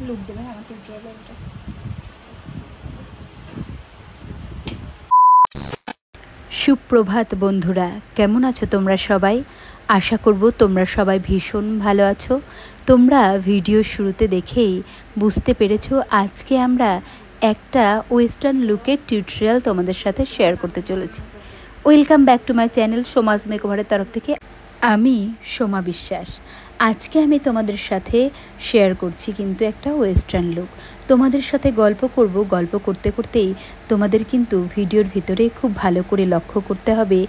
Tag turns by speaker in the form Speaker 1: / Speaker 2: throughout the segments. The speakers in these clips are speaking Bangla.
Speaker 1: লুক দেবেন আমার টিউটোরিয়ালটা।
Speaker 2: সুপ্রভাত বন্ধুরা, কেমন আছো তোমরা সবাই? আশা করব তোমরা সবাই ভীষণ ভালো আছো। তোমরা ভিডিও শুরুতে দেখেই বুঝতে পেরেছো আজকে আমরা একটা ওয়েস্টার্ন লুকের টিউটোরিয়াল তোমাদের সাথে শেয়ার করতে চলেছি। Welcome back to my channel সোমাজ মেকওভারের তরফ থেকে আমি সোমা বিশ্বাস। আজকে আমি তোমাদের সাথে শেয়ার করছি কিন্তু একটা ওয়েস্টার্ন লুক। তোমাদের সাথে গল্প করব, গল্প করতে করতেই তোমাদের কিন্তু ভিডিওর ভিতরে খুব ভালো করে লক্ষ্য করতে হবে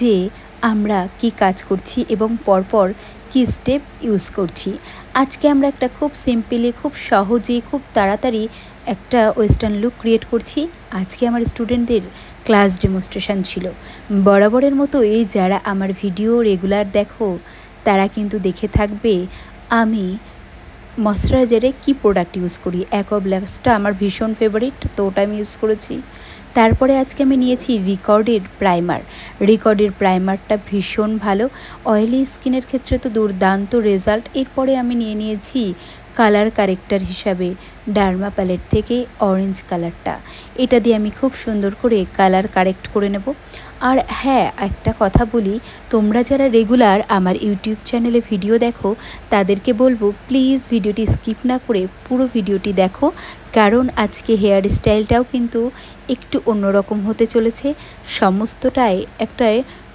Speaker 2: যে আমরা কি কাজ করছি এবং পরপর কি স্টেপ ইউজ করছি। আজকে আমরা একটা খুব সিম্পলি, খুব সহজে, খুব তাড়াতাড়ি একটা ওয়েস্টার্ন লুক ক্রিয়েট করছি। আজকে আমার স্টুডেন্টদের ক্লাস ডেমনস্ট্রেশন ছিল। বরাবরের মতো এই যারা আমার ভিডিও রেগুলার দেখো তারা কিন্তু দেখে থাকবে আমি ময়শ্চারাইজারে কি প্রোডাক্ট ইউজ করি। অ্যাকোয়াব্লাস্টটা আমার ভীষণ ফেভারিট, তো ওটা আমি ইউজ করেছি। তারপরে আজকে আমি নিয়েছি রিকর্ডের প্রাইমার। রিকর্ডের প্রাইমারটা ভীষণ ভালো, অয়েলি স্কিনের ক্ষেত্রে তো দুর্দান্ত রেজাল্ট। এরপরে আমি নিয়েছি কালার কারেক্টার হিসাবে ডার্মা প্যালেট থেকে অরেঞ্জ কালারটা। এটা দিয়ে আমি খুব সুন্দর করে কালার কারেক্ট করে নেব। আর হ্যাঁ, একটা কথা বলি, তোমরা যারা রেগুলার আমার ইউটিউব চ্যানেলে ভিডিও দেখো তাদেরকে বলবো প্লিজ ভিডিওটি স্কিপ না করে পুরো ভিডিওটি দেখো, কারণ আজকে হেয়ার স্টাইলটাও কিন্তু একটু অন্যরকম হতে চলেছে। সমস্তটাই একটা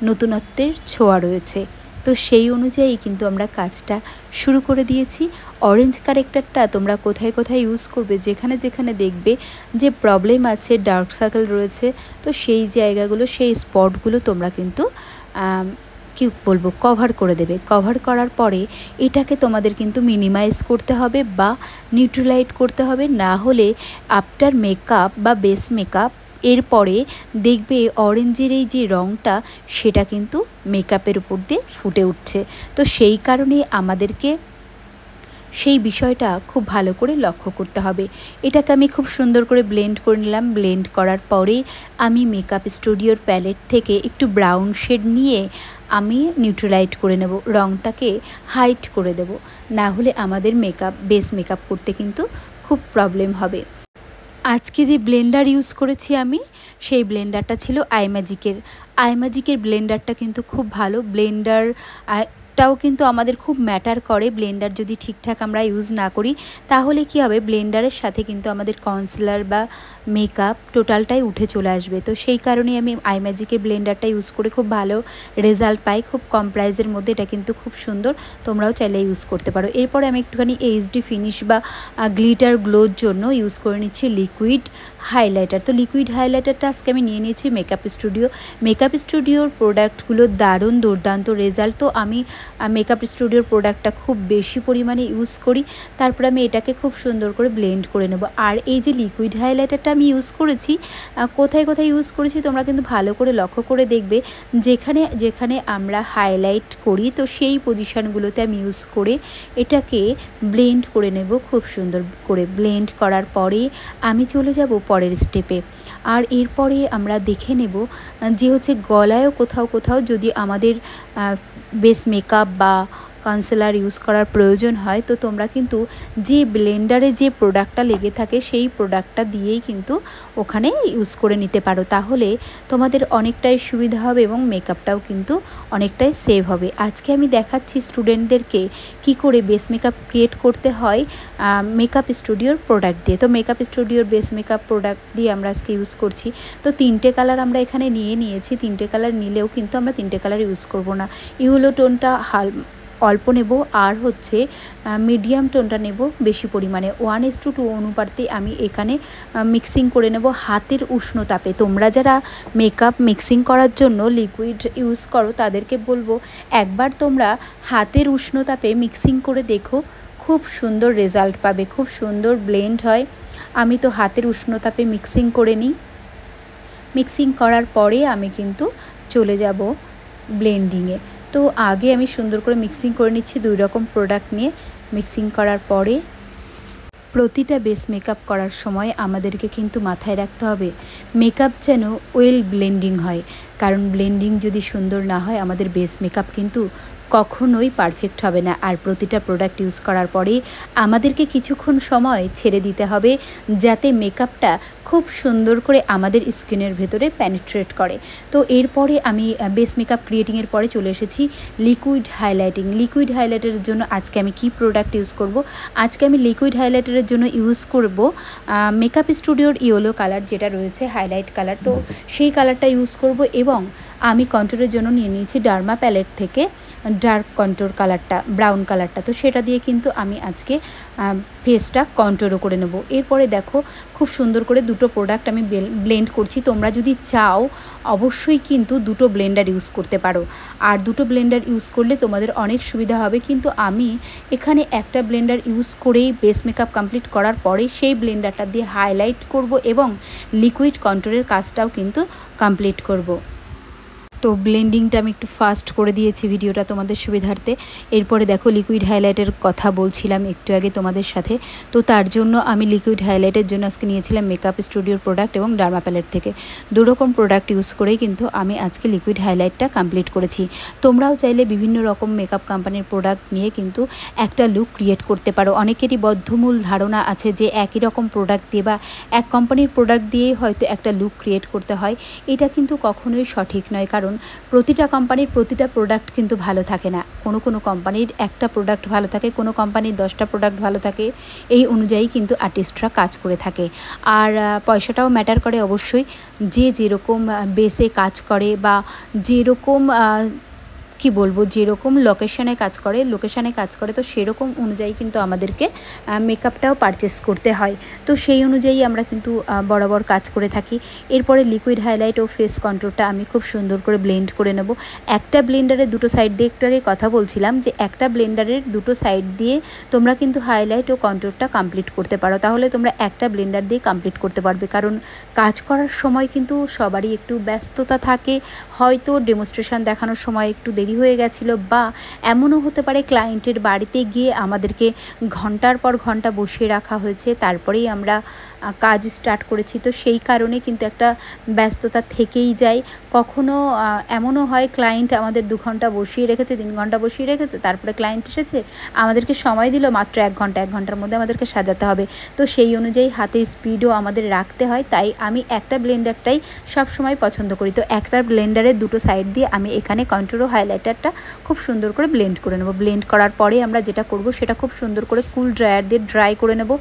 Speaker 2: নতুনত্বের ছোঁয়া রয়েছে, তো সেই অনুযায়ী কিন্তু আমরা কাজটা শুরু করে দিয়েছি। অরেঞ্জ কারেক্টারটা তোমরা কোথায় কোথায় ইউজ করবে, যেখানে যেখানে দেখবে যে প্রবলেম আছে, ডার্ক সার্কেল রয়েছে, তো সেই জায়গাগুলো, সেই স্পটগুলো তোমরা কিন্তু কি বলবো কভার করে দেবে। কভার করার পরে এটাকে তোমাদের কিন্তু মিনিমাইজ করতে হবে বা নিউট্রালাইজ করতে হবে, না হলে আফটার মেকআপ বা বেস মেকআপ এরপরে দেখবে অরেঞ্জের এই যে রঙটা সেটা কিন্তু মেকআপের উপর দিয়ে ফুটে উঠছে। তো সেই কারণে আমাদেরকে সেই বিষয়টা খুব ভালো করে লক্ষ্য করতে হবে। এটাকে আমি খুব সুন্দর করে ব্লেন্ড করে নিলাম। ব্লেন্ড করার পরে আমি মেকআপ স্টুডিওর প্যালেট থেকে একটু ব্রাউন শেড নিয়ে আমি নিউট্রালাইজ করে নেব, রঙটাকে হাইট করে দেব, না হলে আমাদের বেস মেকআপ করতে কিন্তু খুব প্রবলেম হবে। আজকে যে ব্লেন্ডার ইউজ করেছি আমি, সেই ব্লেন্ডারটা ছিল আইম্যাজিকের ব্লেন্ডারটা কিন্তু খুব ভালো। ব্লেন্ডারটাও কিন্তু আমাদের খুব ম্যাটার করে। ব্লেন্ডার যদি ঠিকঠাক আমরা ইউজ না করি তাহলে কি হবে, ব্লেন্ডারের সাথে কিন্তু আমাদের কনসিলার বা মেকআপ টোটালটাই উঠে চলে আসবে। তো সেই কারণে আমি আইম্যাজিকের ব্লেন্ডারটা ইউজ করে খুব ভালো রেজাল্ট পাই, খুব কম প্রাইসের মধ্যে। এটা কিন্তু খুব সুন্দর, তোমরাও চাইলে ইউজ করতে পারো। এরপরে আমি একটুখানি এইচডি ফিনিশ বা গ্লিটার গ্লোর জন্য ইউজ করে নিচ্ছি লিকুইড হাইলাইটার। তো লিকুইড হাইলাইটারটা আজকে আমি নিয়ে নিয়েছি মেকআপ স্টুডিওর প্রোডাক্টগুলো দারুণ দুর্দান্ত রেজাল্ট। তো আমি মেকআপ স্টুডিওর প্রোডাক্টটা খুব বেশি পরিমাণে ইউজ করি। তারপরে আমি এটাকে খুব সুন্দর করে ব্লেন্ড করে নেব। আর এই যে লিকুইড হাইলাইটারটা আমি ইউজ করেছি, কোথায় কোথায় ইউজ করেছি তোমরা কিন্তু ভালো করে লক্ষ্য করে দেখবে। যেখানে যেখানে আমরা হাইলাইট করি তো সেই পজিশানগুলোতে আমি ইউজ করে এটাকে ব্লেন্ড করে নেব। খুব সুন্দর করে ব্লেন্ড করার পরে আমি চলে যাব পরের স্টেপে। আর এরপরে আমরা দেখে নেব যে হচ্ছে গলায়ও কোথাও কোথাও যদি আমাদের বেস মেকআপ বা কনসিলার ইউজ করার প্রয়োজন হয়, তো তোমরা কিন্তু যে ব্লেন্ডারে যে প্রোডাক্টটা লেগে থাকে সেই প্রোডাক্টটা দিয়েই কিন্তু ওখানে ইউজ করে নিতে পারো। তাহলে তোমাদের অনেকটাই সুবিধা হবে এবং মেকআপটাও কিন্তু অনেকটাই সেভ হবে। আজকে আমি দেখাচ্ছি স্টুডেন্টদেরকে কি করে বেস মেকআপ ক্রিয়েট করতে হয় মেকআপ স্টুডিওর প্রোডাক্ট দিয়ে। তো মেকআপ স্টুডিওর বেস মেকআপ প্রোডাক্ট দিয়ে আমরা আজকে ইউজ করছি। তো 3টে কালার আমরা এখানে নিয়েছি। 3টে কালার নিলেও কিন্তু আমরা 3টে কালার ইউজ করব না। ইয়েলো টোনটা অল্প নেব, আর হচ্ছে মিডিয়াম টোনটা নেব বেশি পরিমাণে। 1:2 অনুপাতে আমি এখানে মিক্সিং করে নেব হাতের উষ্ণতাপে। তোমরা যারা মেকআপ মিক্সিং করার জন্য লিকুইড ইউজ করো তাদেরকে বলবো একবার তোমরা হাতের উষ্ণতাপে মিক্সিং করে দেখো, খুব সুন্দর রেজাল্ট পাবে, খুব সুন্দর ব্লেন্ড হয়। আমি তো হাতের উষ্ণতাপে মিক্সিং করে নিই। মিক্সিং করার পরে আমি কিন্তু চলে যাব ব্লেন্ডিংয়ে। তো আগে আমি সুন্দর করে মিক্সিং করে নিচ্ছি 2 রকম প্রোডাক্ট নিয়ে। মিক্সিং করার পরে প্রতিটা বেস মেকআপ করার সময় আমাদেরকে কিন্তু মাথায় রাখতে হবে মেকআপ যেন ওয়েল ব্লেন্ডিং হয়, কারণ ব্লেন্ডিং যদি সুন্দর না হয় আমাদের বেস মেকআপ কিন্তু কখনোই পারফেক্ট হবে না। আর প্রতিটা প্রোডাক্ট ইউজ করার পরে আমাদেরকে কিছুক্ষণ সময় ছেড়ে দিতে হবে, যাতে মেকআপটা খুব সুন্দর করে আমাদের স্কিনের ভেতরে পেনিট্রেট করে। তো এরপরে আমি বেস মেকআপ ক্রিয়েটিংয়ের পরে চলে এসেছি লিকুইড হাইলাইটিং। লিকুইড হাইলাইটারের জন্য আজকে আমি কি প্রোডাক্ট ইউজ করব? আজকে আমি লিকুইড হাইলাইটারের জন্য ইউজ করব মেকআপ স্টুডিওর ইয়েলো কালার, যেটা রয়েছে হাইলাইট কালার। তো সেই কালারটা ইউজ করব এবং আমি কন্ট্রোরের জন্য নিয়ে নিয়েছি ডার্মা প্যালেট থেকে ডার্ক কন্ট্রোর কালারটা, ব্রাউন কালারটা। তো সেটা দিয়ে কিন্তু আমি আজকে ফেসটা কন্ট্রোরও করে নেব। এরপরে দেখো খুব সুন্দর করে দুটো প্রোডাক্ট আমি ব্লেন্ড করছি। তোমরা যদি চাও অবশ্যই কিন্তু দুটো ব্লেন্ডার ইউজ করতে পারো, আর দুটো ব্লেন্ডার ইউজ করলে তোমাদের অনেক সুবিধা হবে। কিন্তু আমি এখানে একটা ব্লেন্ডার ইউজ করেই বেস মেকআপ কমপ্লিট করার পরে সেই ব্লেন্ডারটা দিয়ে হাইলাইট করব এবং লিকুইড কন্ট্রোরের কাজটাও কিন্তু কমপ্লিট করব। তো ব্লেন্ডিংটা আমি একটু ফাস্ট করে দিয়েছি ভিডিওটা তোমাদের সুবিধার্থে। এরপরে দেখো লিকুইড হাইলাইটের কথা বলছিলাম একটু আগে তোমাদের সাথে। তো তার জন্য আমি লিকুইড হাইলাইটের জন্য আজকে নিয়েছিলাম মেকআপ স্টুডিওর প্রোডাক্ট এবং ডার্মা প্যালেট থেকে। দুরকম প্রোডাক্ট ইউজ করেই কিন্তু আমি আজকে লিকুইড হাইলাইটটা কমপ্লিট করেছি। তোমরাও চাইলে বিভিন্ন রকম মেকআপ কোম্পানির প্রোডাক্ট নিয়ে কিন্তু একটা লুক ক্রিয়েট করতে পারো। অনেকেরই বদ্ধমূল ধারণা আছে যে একই রকম প্রোডাক্ট দিয়ে বা এক কোম্পানির প্রোডাক্ট দিয়েই হয়তো একটা লুক ক্রিয়েট করতে হয়। এটা কিন্তু কখনোই সঠিক নয়, কারণ প্রতিটা কোম্পানির প্রতিটা প্রোডাক্ট কিন্তু ভালো থাকে না। কোনো কোম্পানির একটা প্রোডাক্ট ভালো থাকে, কোনো কোম্পানির 10টা প্রোডাক্ট ভালো থাকে। এই অনুযায়ী কিন্তু আর্টিস্টরা কাজ করে থাকে। আর পয়সাটাও ম্যাটার করে অবশ্যই। যে যেরকম বেসে কাজ করে বা যেরকম কি বলবো, যেরকম লোকেশানে কাজ করে তো সেরকম অনুযায়ী কিন্তু আমাদেরকে মেকআপটাও পারচেস করতে হয়। তো সেই অনুযায়ী আমরা কিন্তু বরাবর কাজ করে থাকি। এরপরে লিকুইড হাইলাইট ও ফেস কন্ট্রোলটা আমি খুব সুন্দর করে ব্লেন্ড করে নেব। একটা ব্লেন্ডারের দুটো সাইড দিয়ে একটু আগে কথা বলছিলাম যে একটা ব্লেন্ডারের দুটো সাইড দিয়ে তোমরা কিন্তু হাইলাইট ও কন্ট্রোলটা কমপ্লিট করতে পারো। তাহলে তোমরা একটা ব্লেন্ডার দিয়ে কমপ্লিট করতে পারবে, কারণ কাজ করার সময় কিন্তু সবারই একটু ব্যস্ততা থাকে। হয়তো ডেমনস্ট্রেশন দেখানোর সময় একটু দেরি হয়ে গেছিলো, বা এমনও হতে পারে ক্লায়েন্টের বাড়িতে গিয়ে আমাদেরকে ঘন্টার পর ঘন্টা বসিয়ে রাখা হয়েছে, তারপরেই আমরা কাজ স্টার্ট করেছি। তো সেই কারণে কিন্তু একটা ব্যস্ততা থেকেই যায়। কখনো এমনও হয় ক্লায়েন্ট আমাদের 2 ঘন্টা বসিয়ে রেখেছে, 3 ঘন্টা বসিয়ে রেখেছে, তারপরে ক্লায়েন্ট এসেছে, আমাদেরকে সময় দিল মাত্র 1 ঘন্টা, 1 ঘন্টার মধ্যে আমাদেরকে সাজাতে হবে। তো সেই অনুযায়ী হাতে স্পিডও আমাদের রাখতে হয়। তাই আমি একটা ব্লেন্ডারটাই সবসময় পছন্দ করি। তো একটা ব্লেন্ডারের দুটো সাইড দিয়ে আমি এখানে কন্ট্রোল ও হাইলাইটারটা খুব সুন্দর করে ব্লেন্ড করে নেব। ব্লেন্ড করার পরে আমরা যেটা করব সেটা খুব সুন্দর করে কুল ড্রায়ার দিয়ে ড্রাই করে নেব।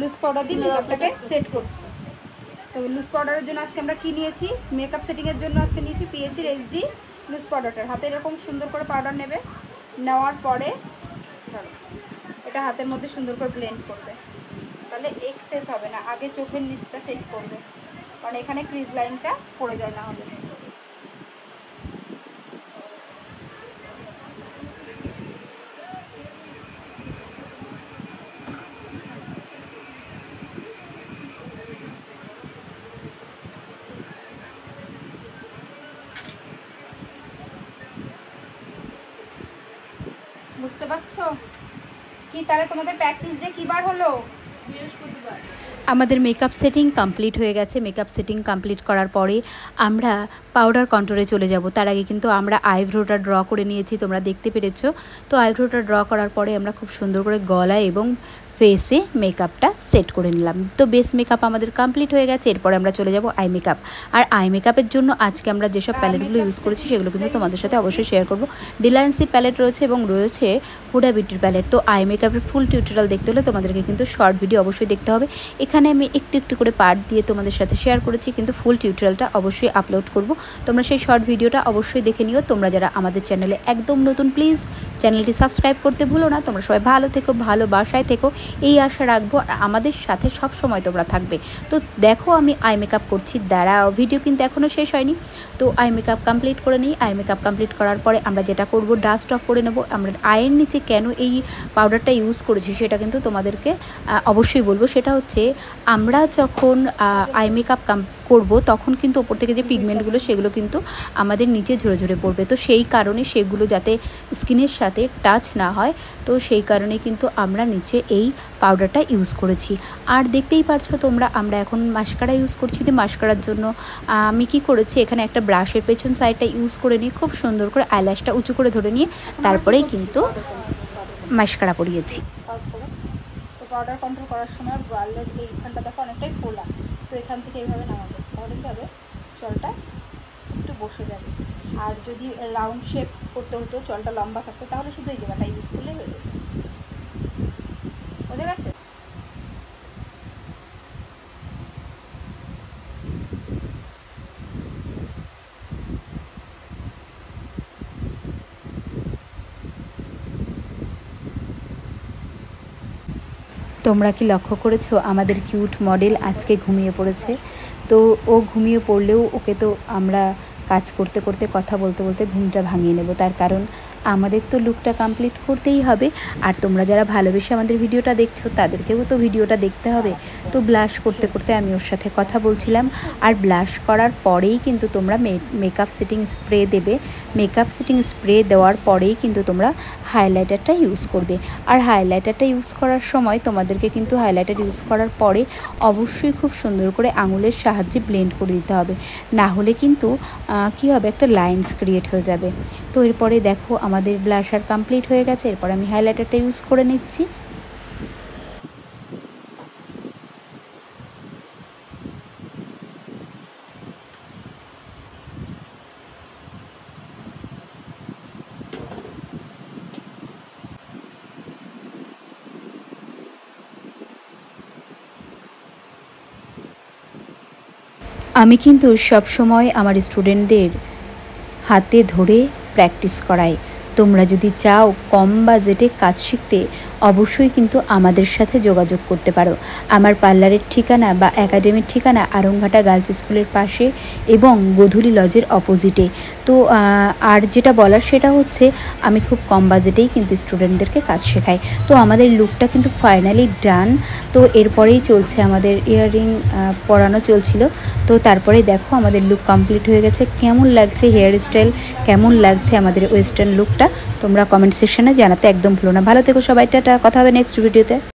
Speaker 2: লুজ পাউডার দিয়ে মেকআপটাকে সেট করছি। তো লুজ পাউডারের জন্য আজকে আমরা কি নিয়েছি, মেকআপ সেটিংয়ের জন্য আজকে নিয়েছি পিএসির এইচডি লুজ পাউডারটার। হাতে এরকম সুন্দর করে পাউডার নেবে, নেওয়ার পরে এটা হাতের মধ্যে সুন্দর করে ব্লেন্ড করবে, তাহলে এক্সেস হবে না। আগে চোখের নিচটা সেট করবে, কারণ এখানে ক্রিজ লাইনটা পড়ে যায় না হলে। বুঝতে পারছো কি? তাহলে তোমাদের প্র্যাকটিস ডে কি বার হলো? বৃহস্পতিবার। আমাদের মেকআপ সেটিং কমপ্লিট হয়ে গেছে। মেকআপ সেটিং কমপ্লিট করার পরে আমরা পাউডার কন্ট্রোলে চলে যাব। তার আগে কিন্তু আমরা আইব্রোটা ড্র করে নিয়েছি, তোমরা দেখতে পেরেছো। তো আইব্রোটা ড্র করার পরে আমরা খুব সুন্দর করে গলায় এবং ফেসে মেকআপটা সেট করে নিলাম। তো বেস মেকআপ আমাদের কমপ্লিট হয়ে গেছে। এরপরে আমরা চলে যাব আই মেকআপ। আর আই মেকআপের জন্য আজকে আমরা যেসব প্যালেটগুলো ইউজ করেছি সেগুলো কিন্তু তোমাদের সাথে অবশ্যই শেয়ার করব। ডিলায়েন্সি প্যালেট রয়েছে এবং রয়েছে হুডা বিউটির প্যালেট। তো আই মেকআপের ফুল টিউটোরিয়াল দেখতে হলে তোমাদেরকে কিন্তু শর্ট ভিডিও অবশ্যই দেখতে হবে। এখানে আমি একটু একটু করে পার্ট দিয়ে তোমাদের সাথে শেয়ার করেছি, কিন্তু ফুল টিউটোরিয়ালটা অবশ্যই আপলোড করব। তোমরা সেই শর্ট ভিডিওটা অবশ্যই দেখে নিও। তোমরা যারা আমাদের চ্যানেলে একদম নতুন, প্লিজ চ্যানেলটি সাবস্ক্রাইব করতে ভুলো না। তোমরা সবাই ভালো থেকো, ভালোবাসায় থেকো, এই আশা রাখবো। আর আমাদের সাথে সব সময় তোমরা থাকবে। তো দেখো আমি আই মেকআপ করছি, দাঁড়াও, ভিডিও কিন্তু এখনও শেষ হয়নি। তো আই মেকআপ কমপ্লিট করে নিই। আই মেকআপ কমপ্লিট করার পরে আমরা যেটা করব, ডাস্ট অফ করে নেব। আমরা আয়ের নিচে কেন এই পাউডারটা ইউজ করেছি সেটা কিন্তু তোমাদেরকে অবশ্যই বলবো। সেটা হচ্ছে আমরা যখন আই মেকআপ করব তখন কিন্তু ওপর থেকে যে পিগমেন্টগুলো সেগুলো কিন্তু আমাদের নিচে ঝরে ঝরে পড়বে। তো সেই কারণে সেগুলো যাতে স্কিনের সাথে টাচ না হয়, তো সেই কারণে কিন্তু আমরা নিচে এই পাউডারটা ইউজ করেছি। আর দেখতেই পারছো তোমরা, আমরা এখন মাস্কারা ইউজ করছি। তো মাস্কারার জন্য আমি কি করেছি, এখানে একটা ব্রাশের পেছন সাইডটা ইউজ করে নিয়ে খুব সুন্দর করে আইল্যাশটা উঁচু করে ধরে নিয়ে তারপরেই কিন্তু মাস্কারা পরিয়েছি।
Speaker 1: তো পাউডার কন্ট্রোল করার সময় ব্রালের এইখানটা দেখো অনেকটাই ফোলা, তো এখান থেকে এইভাবে নামাবে, তাহলে কী হবে, চলটা একটু বসে যাবে। আর যদি রাউন্ড শেপ করতে হতো, চলটা লম্বা থাকতো, তাহলে শুধু এই জায়গাটা ইউজ করলে হয়ে যেত। বোঝা গেছে?
Speaker 2: তোমরা কি লক্ষ্য করেছো আমাদের কিউট মডেল আজকে ঘুমিয়ে পড়েছে? তো ও ঘুমিয়ে পড়লেও ওকে তো আমরা কাজ করতে করতে কথা বলতে বলতে ঘুমটা ভাঙিয়ে নেব। তার কারণ আমাদের তো লুকটা কমপ্লিট করতেই হবে। আর তোমরা যারা ভালোবেসে আমাদের ভিডিওটা দেখছো তাদেরকেও তো ভিডিওটা দেখতে হবে। তো ব্লাশ করতে করতে আমি ওর সাথে কথা বলছিলাম। আর ব্লাশ করার পরেই কিন্তু তোমরা মেকআপ সেটিং স্প্রে দেবে। মেকআপ সেটিং স্প্রে দেওয়ার পরেই কিন্তু তোমরা হাইলাইটারটা ইউজ করবে। আর হাইলাইটারটা ইউজ করার সময় তোমাদেরকে কিন্তু হাইলাইটার ইউজ করার পরে অবশ্যই খুব সুন্দর করে আঙুলের সাহায্যে ব্লেন্ড করে দিতে হবে, না হলে কিন্তু কী হবে, একটা লাইন্স ক্রিয়েট হয়ে যাবে। তো এরপরে দেখো আমাদের ব্লাশার কমপ্লিট হয়ে গেছে। এরপর আমি হাইলাইটারটা ইউজ করে নিচ্ছি। আমি কিন্তু সবসময় আমার স্টুডেন্টদের হাতে ধরে প্র্যাকটিস করাই। তোমরা যদি চাও কম বাজেটে কাজ শিখতে, অবশ্যই কিন্তু আমাদের সাথে যোগাযোগ করতে পারো। আমার পার্লারের ঠিকানা বা একাডেমির ঠিকানা আরংঘাটা গার্লস স্কুলের পাশে এবং গোধূলি লজের অপোজিটে। তো আর যেটা বলার সেটা হচ্ছে আমি খুব কম বাজেটেই কিন্তু স্টুডেন্টদেরকে কাজ শেখাই। তো আমাদের লুকটা কিন্তু ফাইনালি ডান। তো এরপরেই চলছে আমাদের ইয়াররিং পরানো চলছিল। তো তারপরে দেখো আমাদের লুক কমপ্লিট হয়ে গেছে। কেমন লাগছে হেয়ার স্টাইল, কেমন লাগছে আমাদের ওয়েস্টার্ন লুকটা, তোমরা কমেন্ট সেকশনে জানাতে একদম ভুলো না। ভালো থেকো সবাই, টাটা, কথা হবে নেক্সট ভিডিওতে।